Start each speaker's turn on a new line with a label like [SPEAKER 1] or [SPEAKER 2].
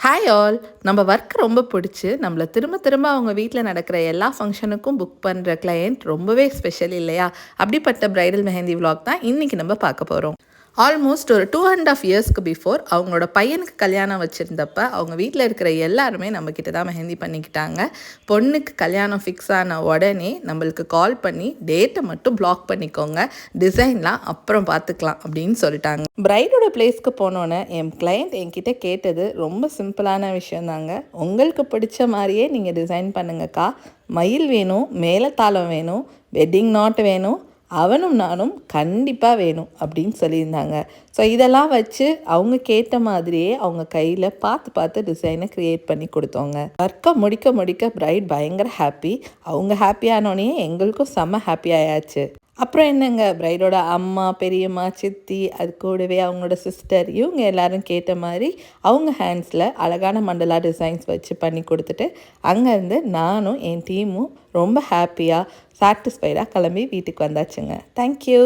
[SPEAKER 1] Hi all. நம்ம work ரொம்ப பிடிச்சு, நம்மள திரும்ப திரும்ப அவங்க வீட்ல நடக்கிற எல்லா ஃபங்ஷனுக்கும் புக் பண்ற கிளையண்ட் ரொம்பவே ஸ்பெஷல் இல்லையா? அப்படிப்பட்ட பிரைடல் மெஹந்தி விலாக் தான் இன்னைக்கு நம்ம பார்க்க போறோம். ஆல்மோஸ்ட் ஒரு 2½ இயர்ஸ்க்கு பிஃபோர் அவங்களோட பையனுக்கு கல்யாணம் வச்சுருந்தப்ப அவங்க வீட்டில் இருக்கிற எல்லாருமே நம்மக்கிட்ட தான் மெஹந்தி பண்ணிக்கிட்டாங்க. பொண்ணுக்கு கல்யாணம் ஃபிக்ஸ் ஆன உடனே நம்மளுக்கு கால் பண்ணி டேட்டை மட்டும் பிளாக் பண்ணிக்கோங்க, டிசைன்லாம் அப்புறம் பார்த்துக்கலாம் அப்படின்னு சொல்லிட்டாங்க. பிரைடோட பிளேஸ்க்கு போனோன்னே என் கிளையண்ட் என்கிட்ட கேட்டது ரொம்ப சிம்பிளான விஷயந்தாங்க. உங்களுக்கு பிடிச்ச மாதிரியே நீங்கள் டிசைன் பண்ணுங்கக்கா, மயில் வேணும், மேலத்தாளம் வேணும், வெட்டிங் நாட் வேணும், அவனும் நானும் கண்டிப்பாக வேணும் அப்படின்னு சொல்லியிருந்தாங்க. ஸோ இதெல்லாம் வச்சு அவங்க கேட்ட மாதிரியே அவங்க கையில் பார்த்து பார்த்து டிசைனை க்ரியேட் பண்ணி கொடுத்தோங்க. ஒர்க்கை முடிக்க முடிக்க பிரைட் பயங்கர ஹாப்பி. அவங்க ஹாப்பியானோடனே எங்களுக்கும் செம்ம ஹாப்பி ஆயாச்சு. அப்புறம் என்னங்க, பிரைடோட அம்மா, பெரியம்மா, சித்தி, அது கூடவே அவங்களோட சிஸ்டர், இவங்க எல்லாரும் கேட்ட மாதிரி அவங்க ஹேண்ட்ஸில் அழகான மண்டலா டிசைன்ஸ் வச்சு பண்ணி கொடுத்துட்டு அங்கேருந்து நானும் என் டீமும் ரொம்ப ஹாப்பியாக சாட்டிஸ்ஃபைடாக கிளம்பி வீட்டுக்கு வந்தாச்சுங்க. தேங்க்யூ.